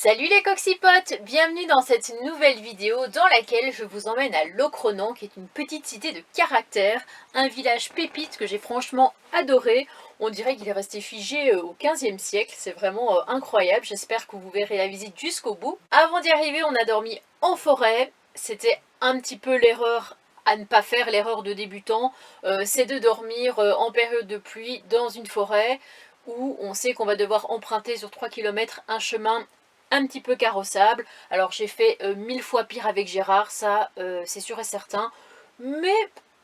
Salut les coxypotes, bienvenue dans cette nouvelle vidéo dans laquelle je vous emmène à Locronan, qui est une petite cité de caractère, un village pépite que j'ai franchement adoré. On dirait qu'il est resté figé au 15e siècle, c'est vraiment incroyable, j'espère que vous verrez la visite jusqu'au bout. Avant d'y arriver, on a dormi en forêt, c'était un petit peu l'erreur à ne pas faire, l'erreur de débutant, c'est de dormir en période de pluie dans une forêt où on sait qu'on va devoir emprunter sur 3 km un chemin un petit peu carrossable. Alors j'ai fait 1000 fois pire avec Gérard, ça c'est sûr et certain. Mais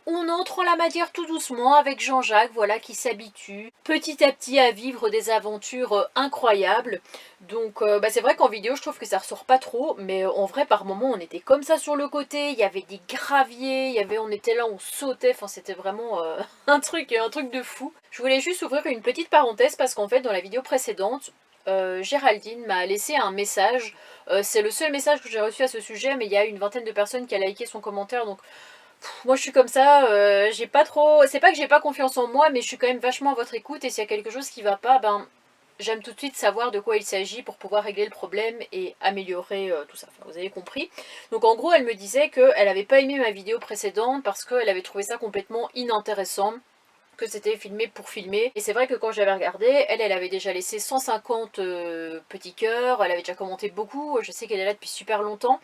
on entre en la matière tout doucement avec Jean-Jacques, voilà, qui s'habitue petit à petit à vivre des aventures incroyables. Donc c'est vrai qu'en vidéo je trouve que ça ressort pas trop, mais en vrai par moments on était comme ça sur le côté, il y avait des graviers, on était là, on sautait, enfin c'était vraiment un truc de fou. Je voulais juste ouvrir une petite parenthèse parce qu'en fait dans la vidéo précédente, Géraldine m'a laissé un message. C'est le seul message que j'ai reçu à ce sujet, mais il y a une vingtaine de personnes qui a liké son commentaire, donc moi je suis comme ça, j'ai pas trop. C'est pas que j'ai pas confiance en moi, mais je suis quand même vachement à votre écoute, et s'il y a quelque chose qui va pas, j'aime tout de suite savoir de quoi il s'agit pour pouvoir régler le problème et améliorer tout ça. Enfin, vous avez compris. Donc en gros, elle me disait qu'elle avait pas aimé ma vidéo précédente parce qu'elle avait trouvé ça complètement inintéressant, que c'était filmé pour filmer. Et c'est vrai que quand j'avais regardé, elle avait déjà laissé 150 petits cœurs, elle avait déjà commenté beaucoup, je sais qu'elle est là depuis super longtemps.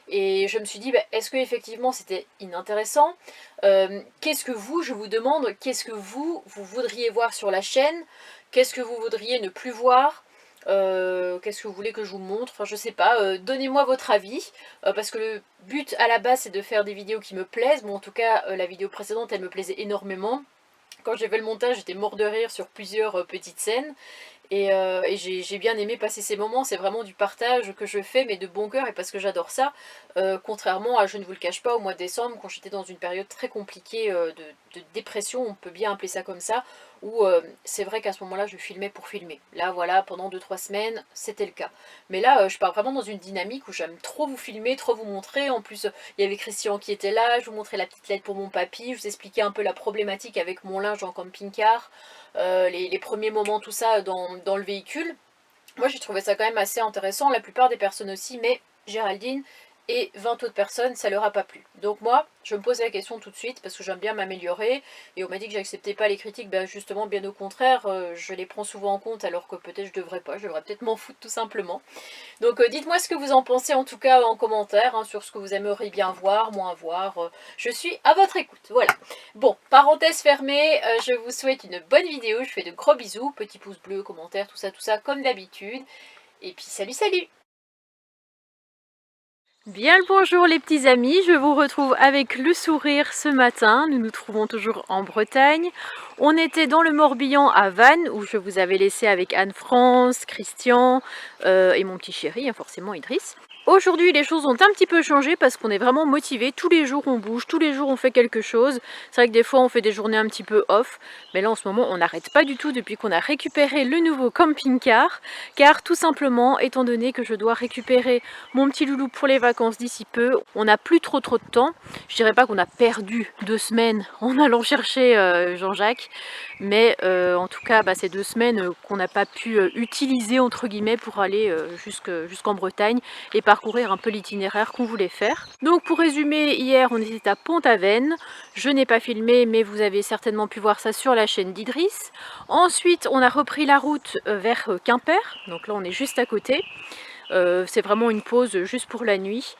Et je me suis dit, est-ce que effectivement c'était inintéressant? Qu'est-ce que vous, je vous demande, qu'est-ce que vous voudriez voir sur la chaîne? Qu'est-ce que vous voudriez ne plus voir? Qu'est-ce que vous voulez que je vous montre? Enfin je sais pas, donnez-moi votre avis, parce que le but à la base c'est de faire des vidéos qui me plaisent. Bon, en tout cas la vidéo précédente elle me plaisait énormément. Quand j'ai fait le montage, j'étais mort de rire sur plusieurs petites scènes. Et j'ai bien aimé passer ces moments, c'est vraiment du partage que je fais, mais de bon cœur et parce que j'adore ça. Contrairement à, je ne vous le cache pas, au mois de décembre, quand j'étais dans une période très compliquée de dépression, on peut bien appeler ça comme ça, où c'est vrai qu'à ce moment-là, je filmais pour filmer. Là, voilà, pendant 2-3 semaines, c'était le cas. Mais là, je pars vraiment dans une dynamique où j'aime trop vous filmer, trop vous montrer. En plus, il y avait Christian qui était là, je vous montrais la petite lettre pour mon papy, je vous expliquais un peu la problématique avec mon linge en camping-car. Les premiers moments, tout ça dans le véhicule. Moi j'ai trouvé ça quand même assez intéressant, la plupart des personnes aussi, mais Géraldine et 20 autres personnes, ça leur a pas plu. Donc moi, je me pose la question tout de suite parce que j'aime bien m'améliorer, et on m'a dit que j'acceptais pas les critiques, justement bien au contraire, je les prends souvent en compte alors que peut-être je devrais pas, je devrais peut-être m'en foutre tout simplement. Donc dites-moi ce que vous en pensez en tout cas en commentaire, hein, sur ce que vous aimeriez bien voir, moins voir. Je suis à votre écoute, voilà. Bon, parenthèse fermée, je vous souhaite une bonne vidéo, je fais de gros bisous, petits pouces bleus, commentaires, tout ça comme d'habitude. Et puis salut salut! Bien le bonjour les petits amis, je vous retrouve avec le sourire ce matin. Nous nous trouvons toujours en Bretagne. On était dans le Morbihan à Vannes, où je vous avais laissé avec Anne-France, Christian et mon petit chéri, hein, forcément Idriss. Aujourd'hui les choses ont un petit peu changé parce qu'on est vraiment motivé. Tous les jours on bouge, tous les jours on fait quelque chose. C'est vrai que des fois on fait des journées un petit peu off, mais là en ce moment on n'arrête pas du tout depuis qu'on a récupéré le nouveau camping-car. Car tout simplement, étant donné que je dois récupérer mon petit loulou pour les vacances d'ici peu, on n'a plus trop de temps. Je dirais pas qu'on a perdu 2 semaines en allant chercher Jean-Jacques, mais en tout cas ces 2 semaines qu'on n'a pas pu utiliser entre guillemets pour aller jusqu'en Bretagne et parcourir un peu l'itinéraire qu'on voulait faire. Donc pour résumer, hier on était à Pont-Aven, je n'ai pas filmé mais vous avez certainement pu voir ça sur la chaîne d'Idriss. Ensuite on a repris la route vers Quimper, donc là on est juste à côté. C'est vraiment une pause juste pour la nuit.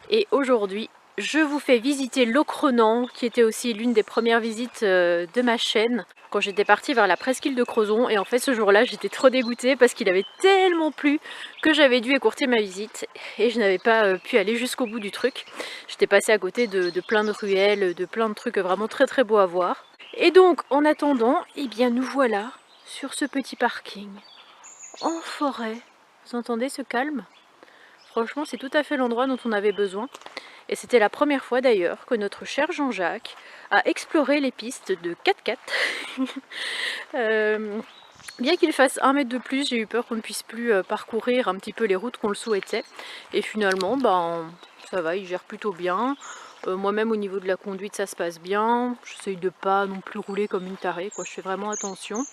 Et aujourd'hui, je vous fais visiter Locronan, qui était aussi l'une des premières visites de ma chaîne, quand j'étais partie vers la presqu'île de Crozon. Et en fait, ce jour-là, j'étais trop dégoûtée parce qu'il avait tellement plu que j'avais dû écourter ma visite. Et je n'avais pas pu aller jusqu'au bout du truc. J'étais passée à côté de plein de ruelles, de plein de trucs vraiment très très beaux à voir. Et donc, en attendant, eh bien, nous voilà sur ce petit parking, en forêt. Vous entendez ce calme? Franchement, c'est tout à fait l'endroit dont on avait besoin. Et c'était la première fois d'ailleurs que notre cher Jean-Jacques a exploré les pistes de 4x4. Bien qu'il fasse 1 mètre de plus, j'ai eu peur qu'on ne puisse plus parcourir un petit peu les routes qu'on le souhaitait. Et finalement, ça va, il gère plutôt bien. Moi-même au niveau de la conduite ça se passe bien, j'essaye de pas non plus rouler comme une tarée, quoi. Je fais vraiment attention,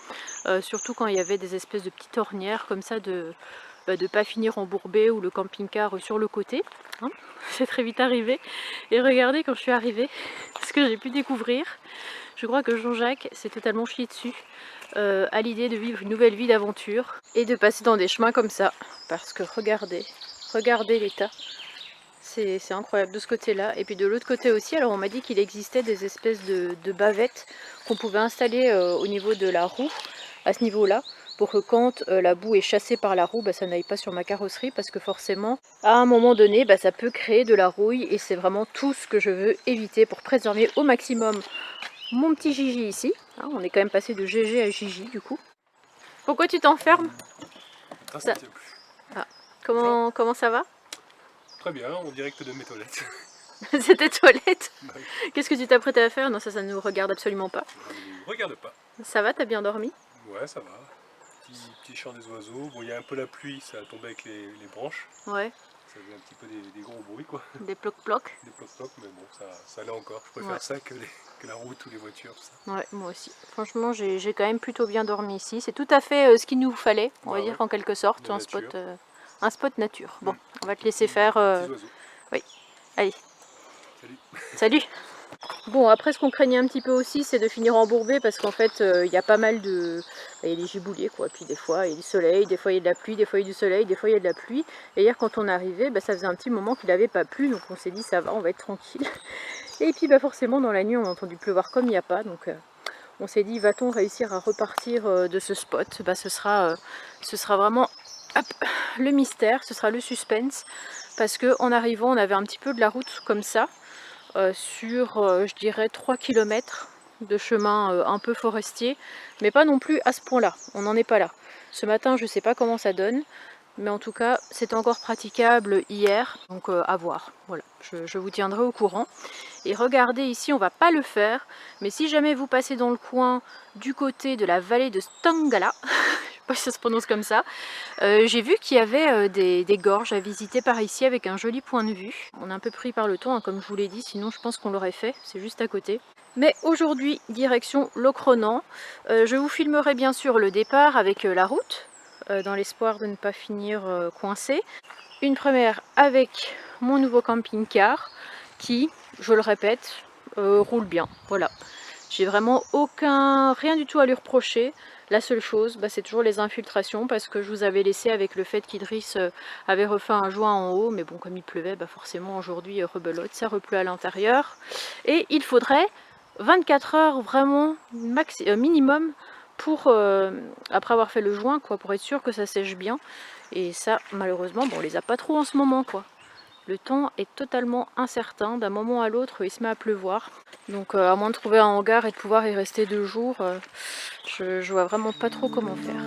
surtout quand il y avait des espèces de petites ornières comme ça de ne pas finir embourbé ou le camping-car sur le côté. Hein, c'est très vite arrivé. Et regardez quand je suis arrivée, ce que j'ai pu découvrir. Je crois que Jean-Jacques s'est totalement chié dessus à l'idée de vivre une nouvelle vie d'aventure et de passer dans des chemins comme ça. Parce que regardez l'état. C'est incroyable de ce côté-là. Et puis de l'autre côté aussi, alors on m'a dit qu'il existait des espèces de bavettes qu'on pouvait installer au niveau de la roue, à ce niveau-là, pour que quand la boue est chassée par la roue, ça n'aille pas sur ma carrosserie, parce que forcément, à un moment donné, ça peut créer de la rouille, et c'est vraiment tout ce que je veux éviter pour préserver au maximum mon petit Gigi ici. Hein, on est quand même passé de GG à Gigi du coup. Pourquoi tu t'enfermes? Ça... Ah. Comment ça va? Très bien, en direct de mes toilettes. C'est tes toilettes? Qu'est-ce que tu t'apprêtais à faire? Non, ça ne nous regarde absolument pas. Ça ne nous regarde pas. Ça va, t'as bien dormi? Ouais, ça va. Petit chant des oiseaux. Bon, il y a un peu la pluie, ça a tombé avec les branches. Ouais. Ça faisait un petit peu des gros bruits, quoi. Des ploc-ploc. Des ploc-ploc, mais bon, ça allait encore. Je préfère ça que la route ou les voitures. Ça. Ouais, moi aussi. Franchement, j'ai quand même plutôt bien dormi ici. C'est tout à fait ce qu'il nous fallait, on va dire en quelque sorte, un spot nature. Bon, on va te laisser faire... Oui, allez. Salut. Bon, après ce qu'on craignait un petit peu aussi, c'est de finir embourbé parce qu'en fait, il y a pas mal de... Il y a des gibouliers, quoi. Puis des fois, il y a du soleil, des fois il y a de la pluie, des fois il y a du soleil, des fois il y a de la pluie. Et hier, quand on est arrivé, ça faisait un petit moment qu'il n'avait pas plu, donc on s'est dit, ça va, on va être tranquille. Et puis, forcément, dans la nuit, on a entendu pleuvoir comme il n'y a pas, donc... on s'est dit, va-t-on réussir à repartir de ce spot? Ce sera vraiment le mystère, ce sera le suspense. Parce qu'en arrivant, on avait un petit peu de la route comme ça, sur, je dirais, 3 km de chemin un peu forestier. Mais pas non plus à ce point-là, on n'en est pas là. Ce matin, je ne sais pas comment ça donne. Mais en tout cas, c'est encore praticable hier, donc à voir. Voilà, je vous tiendrai au courant. Et regardez ici, on va pas le faire, mais si jamais vous passez dans le coin du côté de la vallée de Stangala, je sais pas si ça se prononce comme ça, j'ai vu qu'il y avait des gorges à visiter par ici avec un joli point de vue. On est un peu pris par le temps, hein, comme je vous l'ai dit, sinon je pense qu'on l'aurait fait, c'est juste à côté. Mais aujourd'hui, direction Locronan. Je vous filmerai bien sûr le départ avec la route, dans l'espoir de ne pas finir coincé. Une première avec mon nouveau camping-car qui, je le répète, roule bien. Voilà, j'ai vraiment rien du tout à lui reprocher. La seule chose, c'est toujours les infiltrations, parce que je vous avais laissé avec le fait qu'Idriss avait refait un joint en haut, mais bon, comme il pleuvait, forcément aujourd'hui rebelote, ça repleut à l'intérieur. Et il faudrait 24 heures vraiment minimum pour après avoir fait le joint, quoi, pour être sûr que ça sèche bien. Et ça, malheureusement, on les a pas trop en ce moment, quoi. Le temps est totalement incertain, d'un moment à l'autre il se met à pleuvoir. Donc à moins de trouver un hangar et de pouvoir y rester 2 jours, je vois vraiment pas trop comment faire.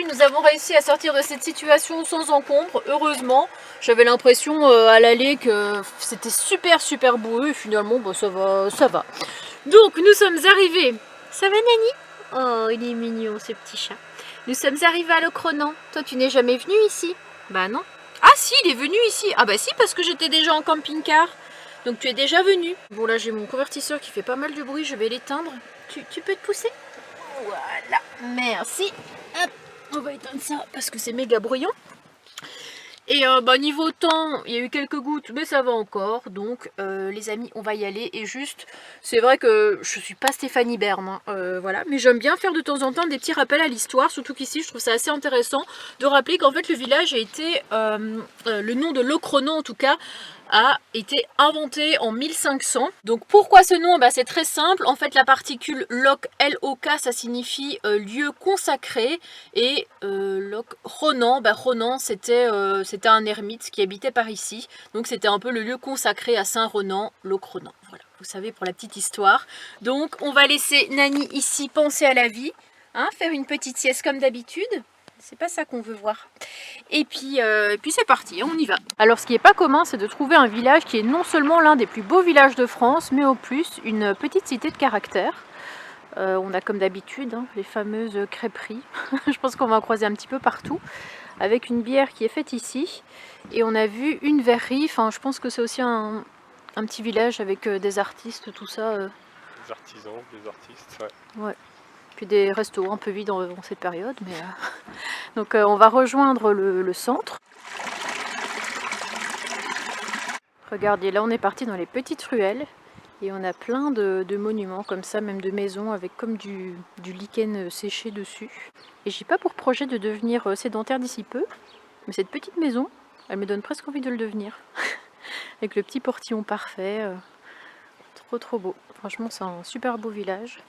Nous avons réussi à sortir de cette situation sans encombre, heureusement. J'avais l'impression à l'aller que c'était super boueux et finalement ça va. Donc nous sommes arrivés. Ça va Nani? Oh il est mignon ce petit chat. Nous sommes arrivés à Locronan. Toi tu n'es jamais venu ici? Bah non. Ah si, il est venu ici. Ah bah si, parce que j'étais déjà en camping-car. Donc tu es déjà venu. Bon là j'ai mon convertisseur qui fait pas mal de bruit, je vais l'éteindre. Tu peux te pousser? Voilà, merci. Hop. On va éteindre ça parce que c'est méga bruyant. Et niveau temps, il y a eu quelques gouttes, mais ça va encore. Donc les amis, on va y aller. Et juste, c'est vrai que je suis pas Stéphanie Bern, hein, voilà. Mais j'aime bien faire de temps en temps des petits rappels à l'histoire. Surtout qu'ici, je trouve ça assez intéressant de rappeler qu'en fait le village a été, le nom de Locronan en tout cas, a été inventé en 1500. Donc pourquoi ce nom? C'est très simple. En fait, la particule LOC, L-O-K, ça signifie lieu consacré. Et Ronan, Ronan c'était un ermite qui habitait par ici. Donc c'était un peu le lieu consacré à Saint Ronan, Locronan. Voilà, vous savez, pour la petite histoire. Donc on va laisser Nani ici penser à la vie, hein, faire une petite sieste comme d'habitude. C'est pas ça qu'on veut voir. Et puis c'est parti, on y va. Alors ce qui n'est pas commun, c'est de trouver un village qui est non seulement l'un des plus beaux villages de France, mais au plus une petite cité de caractère. On a comme d'habitude les fameuses crêperies. Je pense qu'on va en croiser un petit peu partout. Avec une bière qui est faite ici. Et on a vu une verrerie. Enfin, je pense que c'est aussi un petit village avec des artistes, tout ça. Des artisans, des artistes, ouais. Ouais. Puis des restos un peu vides en cette période. Mais donc on va rejoindre le centre. Regardez, là on est parti dans les petites ruelles. Et on a plein de monuments comme ça, même de maisons avec comme du lichen séché dessus. Et j'ai pas pour projet de devenir sédentaire d'ici peu. Mais cette petite maison, elle me donne presque envie de le devenir. Avec le petit portillon parfait. Trop beau. Franchement c'est un super beau village.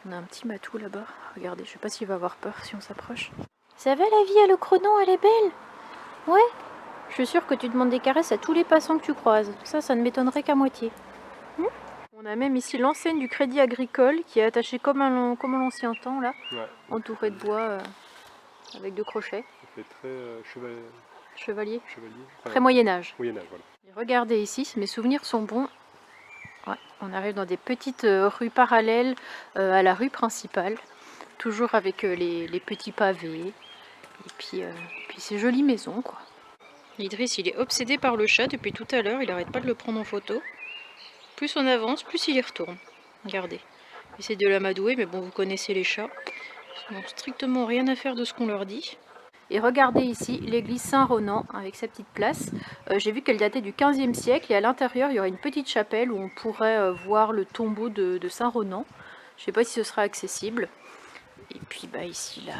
On a un petit matou là-bas. Regardez, je sais pas s'il va avoir peur si on s'approche. Ça va la vie à Locronan, elle est belle? Ouais. Je suis sûre que tu demandes des caresses à tous les passants que tu croises. Ça ne m'étonnerait qu'à moitié. On a même ici l'enseigne du Crédit Agricole qui est attachée comme à l'ancien temps là, ouais. Entourée de bois avec de crochets. Ça fait très chevalier. Enfin, très Moyen-Âge. Moyen-Âge, voilà. Et regardez ici, mes souvenirs sont bons. Ouais, on arrive dans des petites rues parallèles à la rue principale, toujours avec les petits pavés. Et puis ces jolies maisons quoi. Idriss il est obsédé par le chat depuis tout à l'heure, il n'arrête pas de le prendre en photo. Plus on avance, plus il y retourne. Regardez. Il essaie de l'amadouer, mais bon, vous connaissez les chats. Ils n'ont strictement rien à faire de ce qu'on leur dit. Et regardez ici l'église Saint-Ronan avec sa petite place. J'ai vu qu'elle datait du 15e siècle et à l'intérieur, il y aurait une petite chapelle où on pourrait voir le tombeau de Saint-Ronan. Je ne sais pas si ce sera accessible. Et puis ici,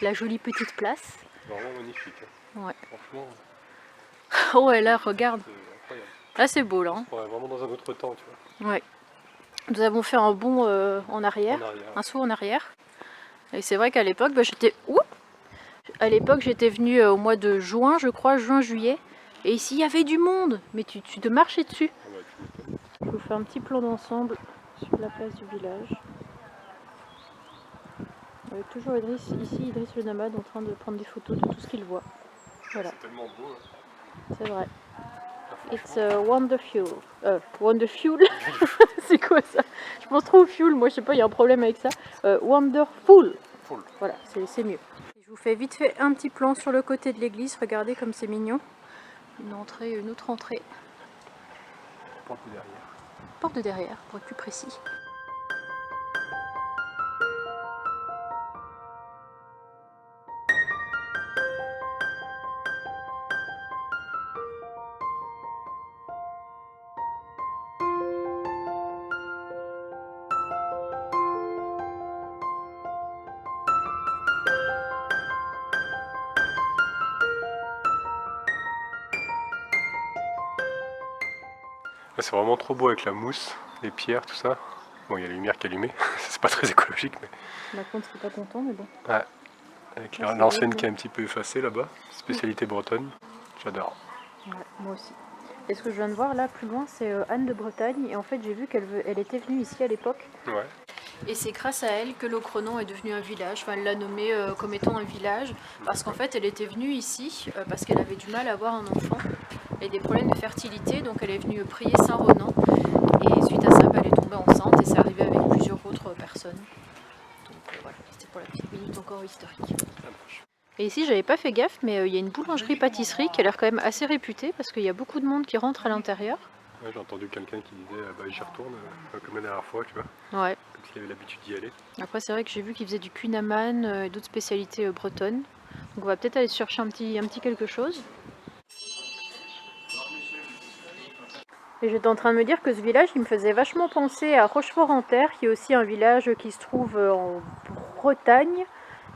la jolie petite place. Vraiment magnifique. Hein. Ouais. Franchement. Oh ouais, là, regarde. Là, c'est beau, là. Hein. Ouais, vraiment dans un autre temps, tu vois. Ouais. Nous avons fait un bond en arrière, un saut en arrière. Et c'est vrai qu'à l'époque, j'étais venue au mois de juin, je crois, juin-juillet. Et ici, il y avait du monde. Mais tu te marchais dessus. Ah ouais, je vous fais un petit plan d'ensemble sur la place du village. Avec toujours Idriss le nomade, en train de prendre des photos de tout ce qu'il voit. Voilà. C'est tellement beau. Hein. C'est vrai. It's wonderful. Wonderful. C'est quoi ça? Je pense trop au fuel, moi je sais pas, il y a un problème avec ça. Wonderful. Voilà, c'est mieux. Je vous fais vite fait un petit plan sur le côté de l'église, regardez comme c'est mignon. Une entrée, une autre entrée. Porte de derrière. Porte de derrière, pour être plus précis. C'est vraiment trop beau avec la mousse, les pierres, tout ça. Bon, il y a la lumière qui est allumée, c'est pas très écologique, mais... La compte serait pas content, mais bon. Ouais, avec l'enseigne qui est un petit peu effacée là-bas, spécialité bretonne, j'adore. Ouais, moi aussi. Et ce que je viens de voir là, plus loin, c'est Anne de Bretagne, et en fait j'ai vu qu'elle était venue ici à l'époque. Ouais. Et c'est grâce à elle que Locronan est devenu un village, enfin elle l'a nommé comme étant un village, parce qu'en fait elle était venue ici, parce qu'elle avait du mal à avoir un enfant, et des problèmes de fertilité, donc elle est venue prier Saint-Ronan, et suite à ça, elle est tombée enceinte, et c'est arrivé avec plusieurs autres personnes. Donc voilà, c'était pour la petite minute encore historique. Et ici j'avais pas fait gaffe, mais il y a une boulangerie-pâtisserie qui a l'air quand même assez réputée, parce qu'il y a beaucoup de monde qui rentre à l'intérieur. Ouais, j'ai entendu quelqu'un qui disait j'y retourne comme la dernière fois, tu vois. Ouais. Comme s'il avait l'habitude d'y aller. Après c'est vrai que j'ai vu qu'ils faisaient du kunaman et d'autres spécialités bretonnes. Donc on va peut-être aller chercher un petit quelque chose. Et j'étais en train de me dire que ce village il me faisait vachement penser à Rochefort-en-Terre, qui est aussi un village qui se trouve en Bretagne.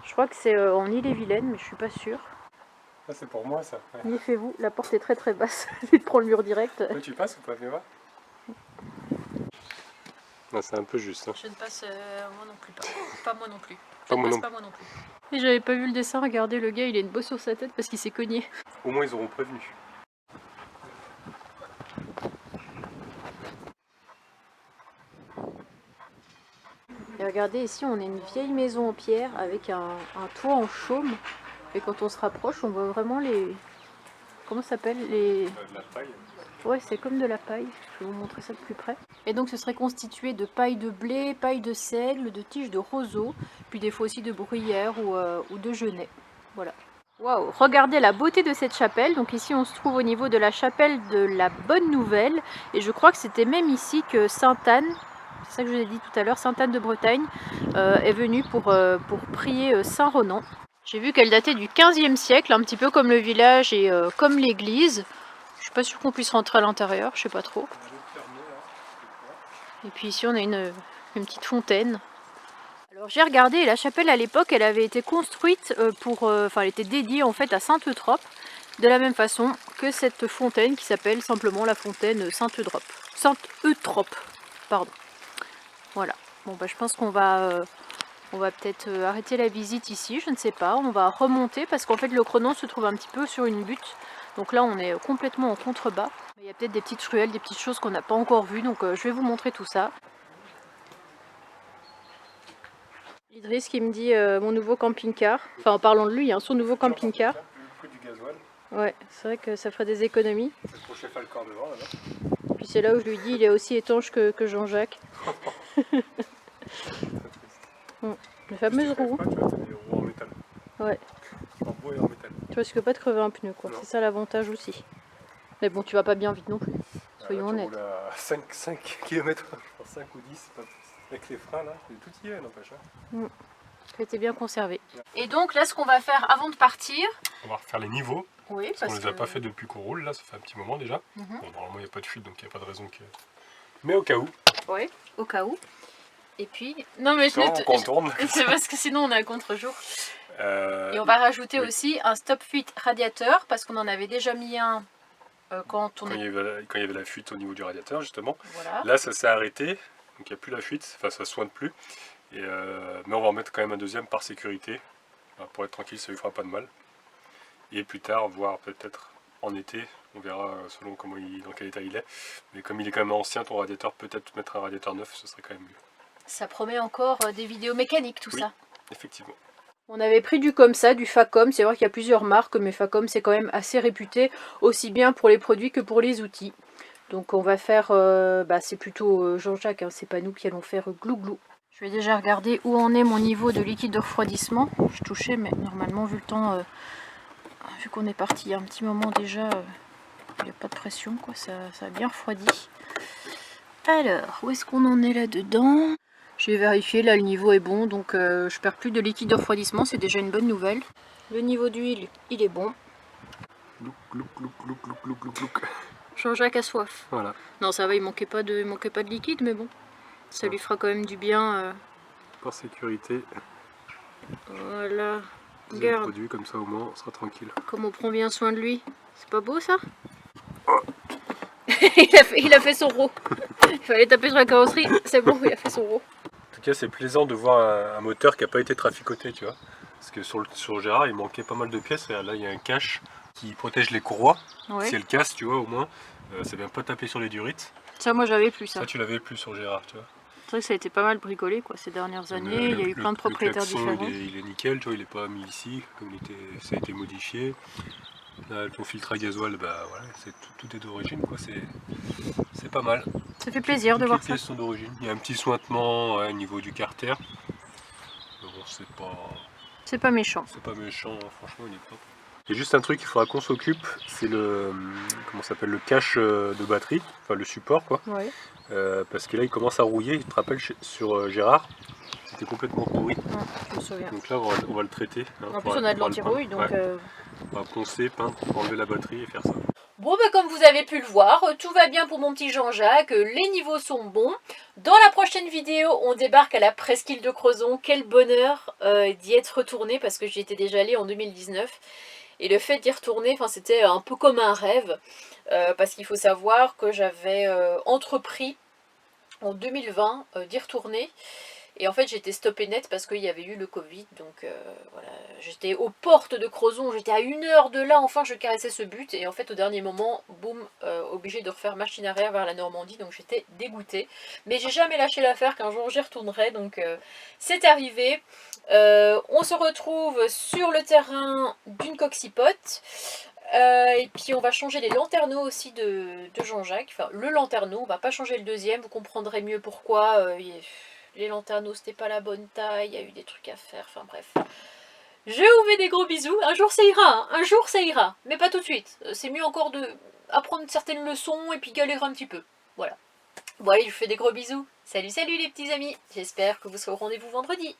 Je crois que c'est en Ille-et-Vilaine, mais je suis pas sûre. Ça c'est pour moi ça. Ouais. Méfiez-vous, la porte est très très basse. Il prend le mur direct. Toi, tu passes ou pas, fais voir. Non, c'est un peu juste. Hein. Je ne passe moi non plus pas. Pas moi non plus. Pas Je moi ne non passe pas moi non plus. Et j'avais pas vu le dessin, regardez le gars il a une bosse sur sa tête parce qu'il s'est cogné. Au moins ils auront prévenu. Et regardez ici on a une vieille maison en pierre avec un toit en chaume. Et quand on se rapproche on voit vraiment les... Comment ça s'appelle les... De la paille. Ouais, c'est comme de la paille. Je vais vous montrer ça de plus près. Et donc ce serait constitué de paille de blé, paille de seigle, de tiges de roseau, puis des fois aussi de bruyère ou de genêt. Voilà. Waouh, regardez la beauté de cette chapelle. Donc ici on se trouve au niveau de la chapelle de la Bonne Nouvelle. Et je crois que c'était même ici que Sainte Anne, c'est ça que je vous ai dit tout à l'heure, Sainte Anne de Bretagne est venue pour prier Saint Ronan. J'ai vu qu'elle datait du 15e siècle, un petit peu comme le village et comme l'église. Je suis pas sûre qu'on puisse rentrer à l'intérieur, je sais pas trop. Et puis ici on a une petite fontaine. Alors j'ai regardé, la chapelle à l'époque elle avait été construite enfin elle était dédiée en fait à Sainte-Eutrope, de la même façon que cette fontaine qui s'appelle simplement la fontaine Sainte-Eutrope. Sainte-Eutrope, pardon. Voilà. Bon bah je pense qu'on va peut-être arrêter la visite ici, je ne sais pas. On va remonter parce qu'en fait le Cronon se trouve un petit peu sur une butte. Donc là on est complètement en contrebas. Il y a peut-être des petites ruelles, des petites choses qu'on n'a pas encore vues. Donc je vais vous montrer tout ça. Idriss qui me dit mon nouveau camping-car. Enfin en parlant de lui, hein, son nouveau camping-car. Le prix du gasoil. Ouais, c'est vrai que ça ferait des économies. C'est pour chef Alcor devant là-bas. Puis c'est là où je lui dis il est aussi étanche que Jean-Jacques. La fameuse roue. Tu vois, t'as des roues en métal. Ouais. En bois et en métal. Tu vois, tu peux pas te crever un pneu quoi. C'est ça l'avantage aussi. Mais bon, tu vas pas bien vite non plus. Soyons honnêtes. Tu roules à 5 km, 5 ou 10, pas plus. Avec les freins là, tout y est, n'empêche. Hein. Ça a été bien conservé. Et donc là, ce qu'on va faire avant de partir... On va refaire les niveaux. Oui, parce qu'on les a pas fait depuis qu'on roule, là, ça fait un petit moment déjà. Bon, normalement, il n'y a pas de fuite, donc il n'y a pas de raison que... Mais au cas où. Oui, au cas où. Et puis... Non, mais on contourne. C'est parce que sinon, on est à contre-jour. Et on va rajouter aussi un stop fuite radiateur, parce qu'on en avait déjà mis un quand il y avait la fuite au niveau du radiateur, justement. Voilà. Là, ça s'est arrêté, donc il n'y a plus la fuite, enfin, ça ne soigne plus. Et mais on va en mettre quand même un deuxième par sécurité. Pour être tranquille, ça lui fera pas de mal. Et plus tard, voire peut-être en été, on verra selon dans quel état il est. Mais comme il est quand même ancien, ton radiateur, peut-être mettre un radiateur neuf, ce serait quand même mieux. Ça promet encore des vidéos mécaniques, tout ça. Effectivement. On avait pris du comme ça, du Facom. C'est vrai qu'il y a plusieurs marques, mais Facom c'est quand même assez réputé, aussi bien pour les produits que pour les outils. Donc on va faire, c'est plutôt Jean-Jacques, hein, c'est pas nous qui allons faire glou-glou. Je vais déjà regarder où en est mon niveau de liquide de refroidissement. Je touchais, mais normalement vu le temps, vu qu'on est parti il y a un petit moment déjà, il n'y a pas de pression, quoi, ça a bien refroidi. Alors, où est-ce qu'on en est là-dedans? J'ai vérifié, là le niveau est bon, donc je perds plus de liquide de refroidissement, c'est déjà une bonne nouvelle. Le niveau d'huile, il est bon. Jean-Jacques a soif. Voilà. Non, ça va, il manquait pas de liquide, mais bon, ça lui fera quand même du bien. Par sécurité. Voilà. Regarde. Produit comme ça au moins, on sera tranquille. Comme on prend bien soin de lui. C'est pas beau ça? Oh. il a fait son rot. Il fallait taper sur la carrosserie, c'est bon, il a fait son rot. En tout cas, c'est plaisant de voir un moteur qui n'a pas été traficoté, tu vois. Parce que sur Gérard, il manquait pas mal de pièces. Et là, il y a un cache qui protège les courroies. Ouais. Si elle casse, tu vois, au moins, ça vient pas taper sur les durites. Ça, moi, j'avais plus ça. Ça, tu l'avais plus sur Gérard, tu vois. C'est vrai que ça a été pas mal bricolé, quoi, ces dernières années. Il y a eu plein de propriétaires différents. Il est nickel, tu vois, il n'est pas mis ici, comme ça a été modifié. Là, ton filtre à gasoil, bah voilà, tout est d'origine, quoi. C'est pas mal. Ça fait plaisir de voir ça. Les pièces sont d'origine. Il y a un petit sointement au niveau du carter. Mais bon, c'est pas méchant. C'est pas méchant, franchement, il est propre. Il y a juste un truc qu'il faudra qu'on s'occupe, c'est le le cache de batterie, enfin le support, quoi. Ouais. Parce que là, il commence à rouiller. Tu te rappelles sur Gérard, c'était complètement pourri. Je me souviens. Donc là, on va le traiter. Hein, en plus, on a de l'anti-rouille, donc. Ouais. On va poncer, peindre, enlever la batterie et faire ça. Bon, comme vous avez pu le voir, tout va bien pour mon petit Jean-Jacques, les niveaux sont bons. Dans la prochaine vidéo, on débarque à la presqu'île de Crozon. Quel bonheur d'y être retourné parce que j'y étais déjà allée en 2019. Et le fait d'y retourner, enfin, c'était un peu comme un rêve, parce qu'il faut savoir que j'avais entrepris en 2020 d'y retourner. Et en fait, j'étais stoppée net parce qu'il y avait eu le Covid. Donc voilà, j'étais aux portes de Crozon, j'étais à 1 heure de là, enfin je caressais ce but. Et en fait, au dernier moment, boum, obligée de refaire machine arrière vers la Normandie. Donc j'étais dégoûtée. Mais j'ai jamais lâché l'affaire qu'un jour j'y retournerai. Donc c'est arrivé. On se retrouve sur le terrain d'une coxypote. Et puis on va changer les lanterneaux aussi de Jean-Jacques. Enfin, le lanterneau, on va pas changer le deuxième, vous comprendrez mieux pourquoi. Les lanterneaux, c'était pas la bonne taille, il y a eu des trucs à faire, enfin bref. Je vous fais des gros bisous. Un jour ça ira, hein. Un jour ça ira, mais pas tout de suite. C'est mieux encore de apprendre certaines leçons et puis galérer un petit peu. Voilà. Bon allez, je vous fais des gros bisous. Salut, salut les petits amis. J'espère que vous serez au rendez-vous vendredi.